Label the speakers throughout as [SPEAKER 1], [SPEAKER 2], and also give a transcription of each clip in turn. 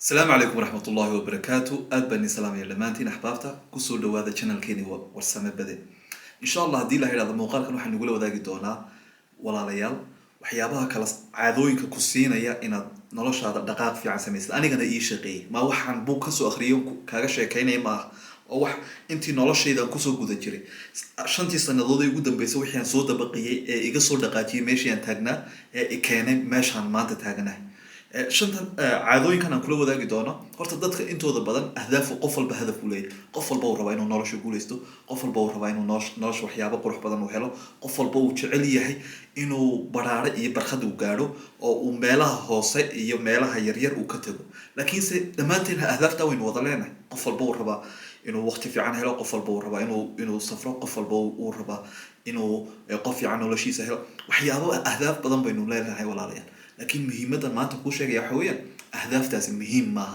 [SPEAKER 1] السلام عليكم ورحمة الله وبركاته. أدبني سلام يا لمانتين أحبابتا كسول هذا channel كيني ورسمة بدي إن شاء الله دي له هذا الموقع كانوا حنقوله وذاك دونا ولا ليال وحيابها كلاس عذوين كقصين يا إن نلاش هذا دقائق في عسميس أنا كنا إيش شقي ما وحن بو كسو أخريهم كعش كيني ما أو وح أنتي نلاش إذا كسو جودة جري عشان تستنى ضد يقدم بيسوي حين صوت بقية يقصر دقاتي ماشي أنتجنا كان ماشي عن ما تتهجنه shantan caadooyinkan aan kula wadaagi doono horta dadka intooda badan ahdaaf qof walba hadaf u leeyahay qof walba uu rabaa inuu nolosha guuleysto qof walba uu rabaa inuu nolosha waxyaabo qurux badan uu helo qof walba uu jecel yahay inuu baraare iyo barkad uu gaadho oo uu meelaha hoose iyo meelaha yaryar uu ka tago laakiinse dhammaanteen ahdaafta waynu wada leenahay qof walba uu rabaa inuu waqti fiican helo qof walba uu rabaa inuu safro qof walba uu rabaa inuu qof fiican noloshiisa helo waxyaabo ahdaaf badan baynu leenahay walaalayaal لكن مهمة ما تقول شيء يا حويان أهداف تاس مهمة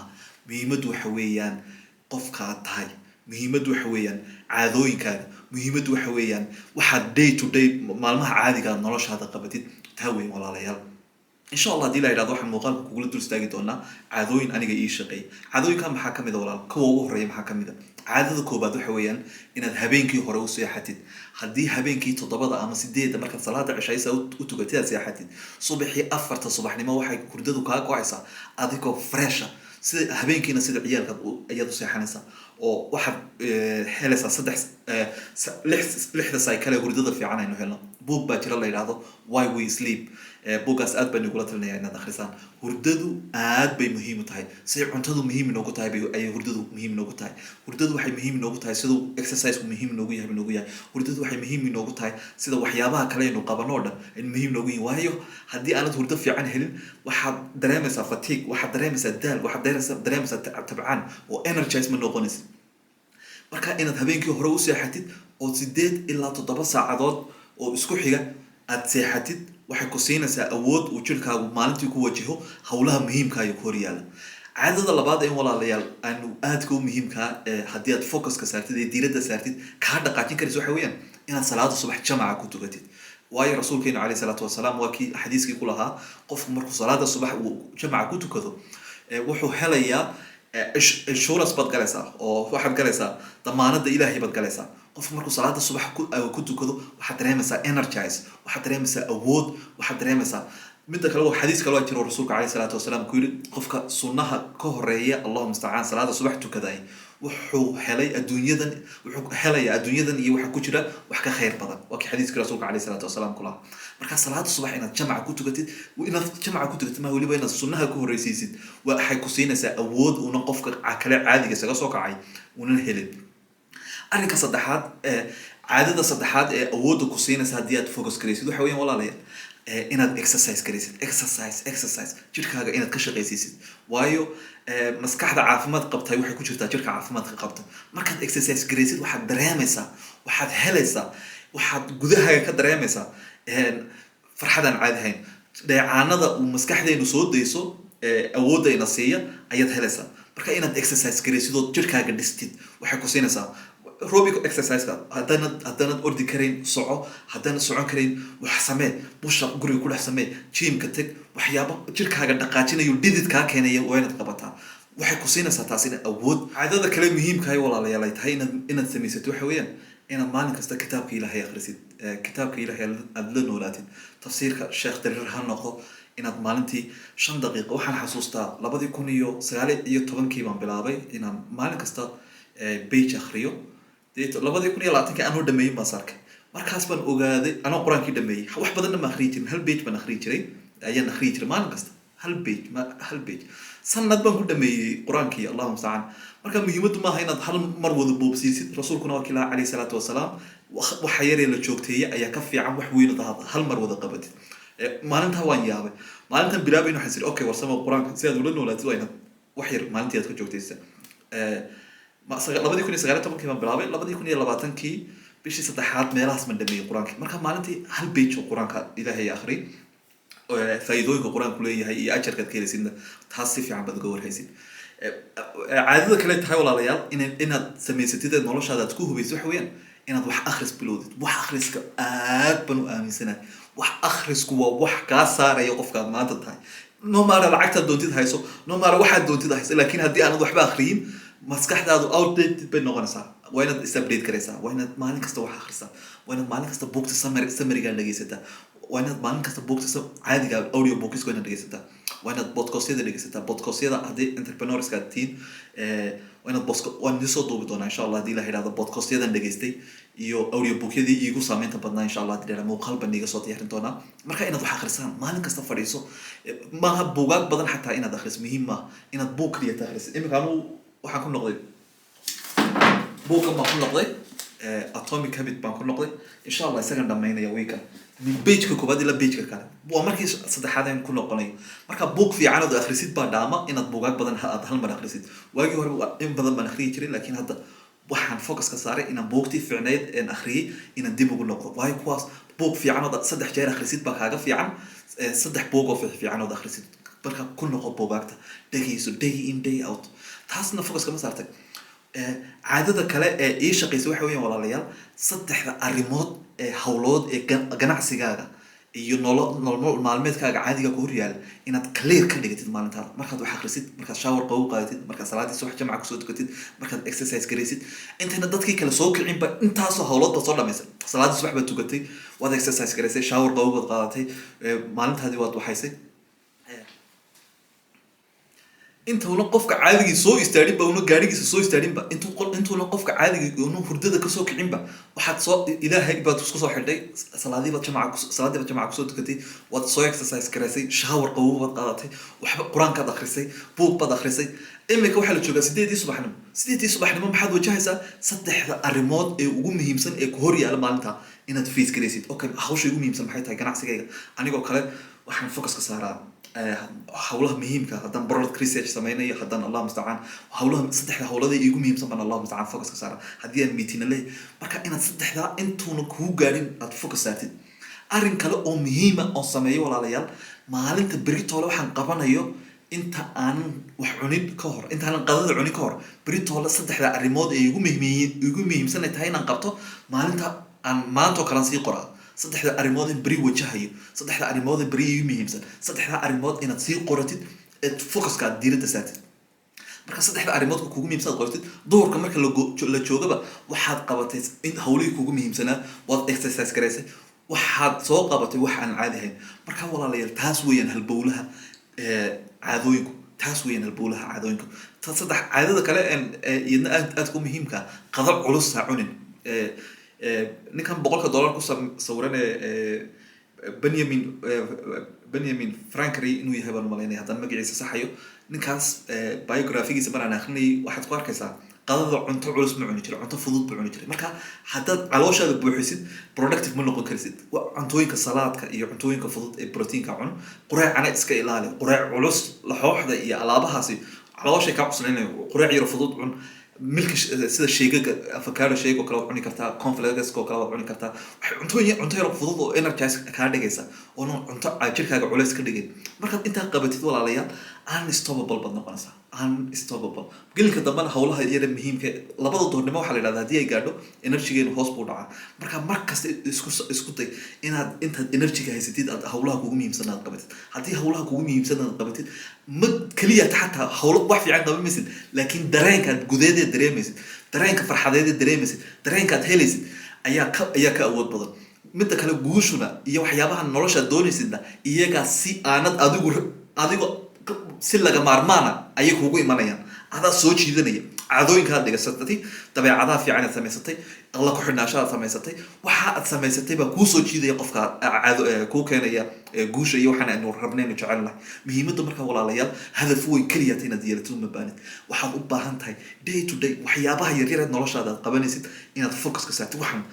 [SPEAKER 1] مهمة حويان قف كاتهاي مهمة حويان عذوين كان مهمة حويان واحد day to day معلومة عادي كان نلاش هذا قبتي تهوي ولا ليال إن شاء الله دي لا يرضى عن مقال كقول تلستاجي تونا عذوين أنا جاي شقي عذوين كان محاكم إذا ولا كوه رأي محاكم إذا عادة كوبادو حويان إن الهبين كي هرو سياحتي هدي هبين كي تضبط أما سدية مركز صلاة عشاء سو وتقتيها سياحتي صبحي أفرت صباح لما واحد كرددو كاكو عيسى أديكو فريشة سد هبين كي نسد عيال قد أيادو سياحنسا أو واحد حلسة صدح لحظة سايكالة كرددو في عنا إنه هلا بوك باجر الله يرضى why we sleep بوكاس أد بني قلت لنا يعني داخلسان هرددو أد بي مهم تاعي سير عنتدو مهم نوجو تاعي بي أي هرددو مهم نوجو تاعي هرددو وحي مهم نوجو تاعي سيدو exercise مهم نوجو يهم نوجو يا هرددو وحي مهم نوجو تاعي سيدو وحيابها كلا إنه قبنوردا إن مهم نوجو وهايو هدي أنا هرددو في عن هلين واحد درامس فتيك واحد درامس الدال واحد درامس تبعان وenergize من نوقنس marka inaad habeenkii hore u seexatid oo 8 ilaa 7 saacadood oo isku xiga aad seexatid waxay ku siinaysaa awood uu jirkaagu maalintii ku wajaho hawlaha muhiimka ah ee ku horyaala caadada labaad ee walaalayaal aanu aadka u muhiimka haddii aad focus ka saartid ee diiradda saartid ka dhaqaajin karayso waxa weeyaan inaad salaada subax jamaca ku tugatid waayo rasuulkeena kaleey salaatu wasalaam waa kii xadiiskii ku lahaa qofku markuu salaada subax uu jamaca ku tukado wuxuu helayaa insurance bad galaysaa oo waxaad galaysaa damaanada ilaahay bad galaysaa qof markuu salaada subax ku tukado waxaad dareemaysaa energize waxaad dareemaysaa awood waxaad dareemaysaa midda kale oo xadiis kale oo jiro rasuulka kaleey salaatu wasalaam ku yiri qofka sunnaha ka horeeya Allahu musta'aan salaada subax tukaday wuxuu helay adduunyadan iyo waxa ku jira wax ka khayr badan waa kii xadiiska rasuulka kaleey salaatu wasalaam kula marka salaada subax inaad jamaca ku tugatid inaad jamaca ku tugatid ma waliba inaad sunnaha ku horeysiisid waxay ku siinaysaa awood uu qofka kale caadiga isaga soo kacay una helin arrinka saddexaad caadada saddexaad ee awoodda ku siinaysa haddii aad focus garaysid waxa weeyaan walaalayaal inaad exercise garaysid exercise jirkaaga inaad ka shaqaysiisid waayo maskaxda caafimaad qabtay waxay ku jirtaa jirka caafimaadka qabta markaad exercise garaysid waxaad dareemaysaa waxaad helaysaa waxaad gudahaaga ka dareemaysaa farxadaan caadi ahayn dheecaanada uu maskaxdeenu soo dayso awoodda ina siiya ayaad helaysaa marka inaad exercise garaysid oo jirkaaga dhistid waxay ku siinaysaa aerobic exercise haddaanad ordi karayn soco haddaanad socon karayn wax samee busha guriga ku dhex samee jimka tag waxyaabo jirkaaga dhaqaajinayo dhidid kaa keenaya waa inaad qabataa waxay ku siinaysaa taasina awood caadada kale muhiimka ah walaalayaal ay tahay inaad samaysato waxa weeyaan inaad maalin kasta kitaabka ilaahay akhrisid kitaabka ilaahay aad la noolaatid tafsiirka sheekh darir ha noqdo inaad maalintii 5 daqiiqo waxaan xasuustaa 2019 baan bilaabay inaan maalin kasta page akhriyo labadii 2020 aan u dhameeyay masarka markaas baan ogaaday anoo quraankii dhameeyay wax badan ma akhriin jirin hal page baan akhriin jiray ayaan akhriin jiray maalin kasta hal page sanad baan ku dhameeyay quraankii Allahu musta'aan marka muhiimadu ma aha inaad hal mar wada boobsiisid rasuulkuna waa kila kaleey salaatu wasalaam waxa yaree la joogteeyay ayaa ka fiican wax weyn hal mar wada qabatid maalinta waan yaabay maalintan bilaabay inuu xasir okay warsamo quraanka si aad ula noolaatid waa inaad wax yar maalintii aad ka joogtaysa ما لبدي كوني سجارة طبعا كمان بلعبه لبدي كوني لبعتن كي بيشي ستحات ميراث من دمي القرآن مركب مالنتي هل بيتش القرآن إذا هي آخرين فايدوي القرآن كله هي أجر كده كده سيدنا تحسي في عم بتجور هيسين عادة كلا تحاول على ريال إن سمي ستيدة نلاش هذا تكوه بيزحوين إن وح أخرس بلودت وح أخرس كأب بنو آمن سنة وح أخرس كوا وح كاسار يوقف كمان تطاي no matter lacagtaad doontid hayso, no matter waxaad doontid hayso, laakiin haddii aanad waxba akhriyin maskaxdaadu outdated bay noqonaysaa. waa inaad is update garaysaa, waa inaad maalin kasta wax akhrisaa, waa inaad maalin kasta buugta summary-gaa dhegeysataa, waa inaad maalin kasta buugta caadiga audio bookiska inaad dhegeysataa, waa inaad podcastyada dhegeysataa. podcastyada haddii entrepreneurska tihiin waa inaad waan idin soo duubi doonaa insha allah haddii la yidhahdo podcastyadan dhegeystay iyo audio bookyadii iigu saameynta badnaa insha allah haddii la yidhahdo muuqaal baan iiga soo diyaarin doonaa. marka inaad wax akhrisaan, maalin kasta fadhiiso, maaha buugaag badan xataa inaad akhriso muhiim maaha, inaad buug keliya ta akhriso. iminka anuu waxaan ku noqday buugkan baan ku noqday atomic habit baan ku noqday insha allah isagan dhamaynaya weeka min pageka koobaad ilaa pageka kale waa markii saddexaad aan ku noqonayo. marka buug fiican oo akhrisid baa dhaama inaad buugaag badan aad hal mar akhrisid. waagii hore in badan baan akhriyi jiray, laakiin hadda waxaan focuska saaray inaan buugtii fiicneyd een akhriyay inaan dib ugu noqdo. waayo kuwaas buug fiican oo 3 jeer akhrisid baa kaaga fiican 3 buug oo fiican oo akhrisid. marka ku noqo buugaagta, dhegeyso day in day out, taasna focuska ma saartay. caadada kale ee ii shaqeysa waxa weeyaan walaalayaal, 3 arrimood ee hawlood ee ganacsigaaga iyo nolol maalmeedkaaga caadiga ku horyaala inaad clear ka dhigatid maalintaada. markaad wax akhrisid, markaad shower qabow qaadatid, markaad salaadii subax jamca kusoo tukatid, markaad exercise garaysid, intayna dadkii kale soo kicinba intaasoo hawlood baad soo dhamaysay. salaadii subax baad tukatay, waad exercise garaysay, shower qabow baad qaadatay, maalintaadii waad waxaysay. intuuna qofka caadigii soo istaadhinba una gaadhigiisa soo istaadhinba intuuna qofka caadigii una hurdada kasoo kicinba waxaad soo ilaahay baad isku soo xidhay, salaadiibaad jamca kusoo tukatay, waad soo exercise garaysay, shower qabow baad qaadatay, waxba qur-aankaad akhrisay, buug baad akhrisay. iminka waxaa la joogaa 8 subaxnimo maxaad wajahaysaa 3 arrimood ee ugu muhiimsan ee ku hor yaala maalinta inaad face garaysid. okay, hawsha ugu muhiimsan maxay tahay ganacsigayga? anigoo kale waxaan focuska saaraa hawlaha muhiimka. haddaan product research sameynayo, haddaan allah mustacaan hawlaha 3 hawlada iigu muhiimsan baan allah mustacaan focuska saaraa. haddii aan meeting leeyahay, marka inaad 3 intuuna kuu gaadhin aad focus saartid. arrin kale oo muhiima oo sameeyo walaalayaal, maalinta beritoole waxaan qabanayo inta aanan wax cunin ka hor, inta aanan qadada cunin ka hor, beritoole 3 arrimood ee iigu muhiimsan ay tahay inaan qabto maalinta aan maanta oo kale sii qoraa. 3 arrimood in beri wajahayo, 3 arrimood in beri iigu muhiimsan, 3 arrimood inaad sii qoratid ee focuska aad diiradda saartid. marka 3 arrimood kuugu muhiimsan aad qoratid, duhurka marka la joogaba waxaad qabatay in hawlihii kuugu muhiimsanaa, waad exercise garaysay, waxaad soo qabatay wax aan caadi ahayn. marka walaalayaal taas weeyaan halbowlaha caadooyinku, taas weeyaan halbowlaha caadooyinku. 3 caadada kale iyadna aad ku muhiimka, qado culus ha cunin. ninkan $100 ku sawiran Benjamin Franklin inuu yahay baan malaynaya haddaan magaciisa saxayo. ninkaas biographigiisa maraan akhrinayay waxaad ku arkaysaa qadada cunto culus ma cuni jiray, cunto fudud buu cuni jiray. marka haddaad calooshaada buuxisid productive ma noqon karsid. cuntooyinka salaadka iyo cuntooyinka fudud ee proteinka cun, qureecana iska ilaali. qureec culus laxooxda iyo alaabahaasi calooshay kaa cuslaynayo. qureec yar fudud cun. milka sida sheegaga avocado shake oo kale waad cuni kartaa, cornflakes oo kale waad cuni kartaa. cunto yar fudud oo energize kaa dhigaysa oo cunto jirkaaga culays ka dhigay. markaad intaa qabatid walaalayaal unstoppable baad noqonaysaa, unstoppable. gelinka dambena hawlaha iyada muhiimka labada doornimo waxaa la yidhahdaa haddii ay gaadho energygeenu hoos buu dhacaa. marka markasta isku day intaad energyga haysatid aad hawlaha kugu muhiimsan aad qabatid. haddii hawlaha kugu muhiimsan aad qabatid ma keliya xataa hawlo wax fiican qabamaysid, laakiin dareenkaad gudeedee dareemaysid, dareenka farxadeedee dareemaysid, dareenkaad helaysid ayaa ka awood badan. midda kale guushuna iyo waxyaabaha nolosha doonaysidna iyagaa si aanad adigo si laga maarmaana ayay kugu imanayaan. adaa soo jiidanaya caadooyinkaad dhigasatay, dabeecadaha fiican aad samaysatay, alla ku xidhnaashaad samaysatay, waxa aad samaysatay baa kuu soo jiidaya qofka kuu keenaya guusha iyo waxaan aynu rabnaynu jecel nahay. muhiimadda marka walaalayaal hadaf way keliya inaad yeelato ma baanid. waxaad u baahan tahay day to day waxyaabaha yaryar ee noloshaada aad qabanaysid inaad focuska saartid. waxaan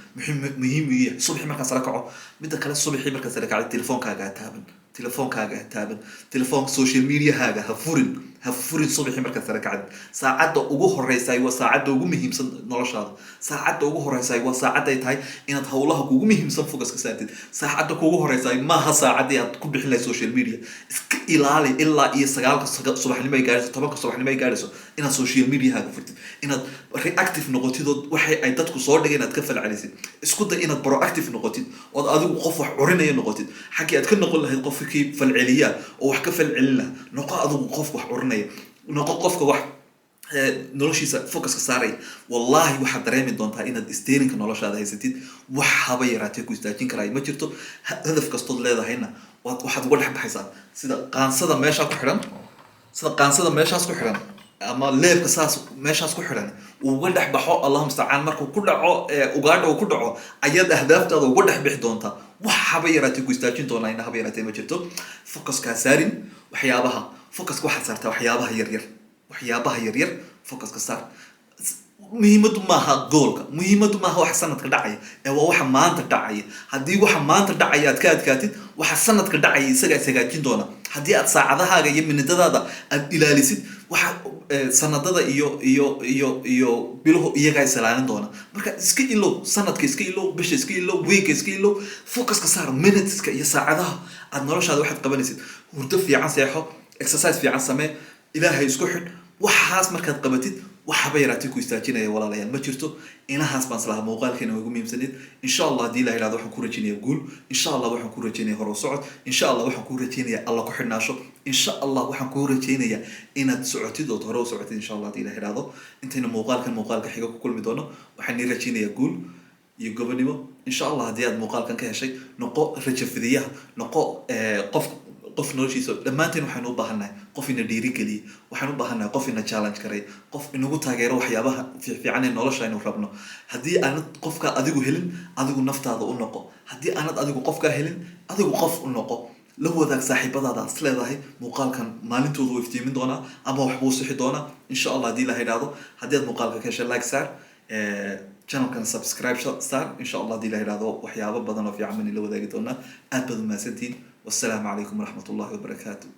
[SPEAKER 1] muhiim u yahay subaxii markaad sala kaco. midda kale subaxii markaad sala kacdo telefoonkaaga ha taaban, telefoonka social mediahaaga ha furin, ha furin subaxii markaad sare kacdid saacadda ugu horeysa waa saacadda ugu muhiimsan noloshaada saacadda ugu horeysa waa saacadda ay tahay inaad hawlaha kugu muhiimsan focus ka saartid saacadda kugu horeysa maaha saacadii aad ku bixin lahayd social media iska ilaali ilaa iyo 9 subaxnimo ay gaarayso 10 subaxnimo ay gaarayso inaad social media haaga furtid inaad reactive noqotid oo waxay ay dadku soo dhigeen inaad ka falcelisid isku day inaad proactive noqotid oo adigu qof wax curinaya noqotid xaqii aad ka noqon lahayd qofkii falceliya oo wax ka falcelin lahaa noqo adigu qof wax curinaya noqo qofka wax noloshiisa focus ka saaray wallahi waxaad dareemi doontaa inaad steerinka noloshaada haysatid wax haba yaraatee ku istaajin karaa ma jirto hadaf kastood leedahayna waxaad uga dhex baxaysaa sida qaansada meeshaa ku xidhan ama leebka saas meeshaas ku xidhan uga dhex baxo allahumma musta'aan markuu ku dhaco ugaadha uu ku dhaco ayaad ahdaaftaada uga dhex bixi doontaa wax haba yaraatee ku istaajin doonaa ina haba yaraatee ma jirto focuskaa saarin waxyaabaha focuska waxaad saartaa waxyaabaha yaryar focuska saar muhiimadu maaha goolka muhiimadu maaha waxa sanadka dhacaya waa waxa maanta dhacaya haddii waxa maanta dhacaya aad ka adkaatid waxa sanadka dhacaya isaga hagaajin doona haddii aad saacadahaaga iyo minidadaada aad ilaalisid waxa sanadada iyo biluhu iyagaa islaalin doona marka iska ilow sanadka iska ilow bisha iska ilow weeka iska ilow focuska saar minuteska iyo saacadaha aad noloshaada waxaad qabanaysid hurdo fiican seexo exercise fiican samee ilaahay isku xidh waxaas markaad qabatid waxba yaraatay ku istaajinaya walaalayaal ma jirto inahaas baan islaha muuqaalkeena ugu muhiimsaneed insha Allah hadii la ilaado waxaan ku rajaynayaa guul insha Allah waxaan ku rajaynayaa hor u socod insha Allah waxaan ku rajaynayaa alla ku xidhnaasho insha Allah waxaan ku rajaynayaa inaad socotid oo hor u socotid insha Allah hadii la ilaado intayna muuqaalka xiga ku kulmi doono waxaan ni rajaynayaa guul iyo gobonimo insha Allah hadii aad muuqaalkan ka heshay noqo rajo fidiyaha noqo qof noloshiisa dhammaanteen waxaan u baahanahay qof ina dhiirigeliya waxaan u baahanahay qof ina challenge karay qof inagu taageero waxyaabaha fiican ee nolosha aynu rabno haddii aanad qofka adigu helin adigu naftaada u noqo haddii aanad adigu qofka helin adigu qof u noqo la wadaag saaxiibadaada is leedahay muuqaalkan maalintooda way iftiimin doonaa ama wax buu sixi doonaa insha Allah hadii la yiraahdo haddii aad muuqaalka ka heshay like saar channelkan subscribe saar insha Allah hadii la yiraahdo waxyaabo badan oo fiican la wadaagi doonaa aad baad u mahadsantiin والسلام عليكم ورحمة الله وبركاته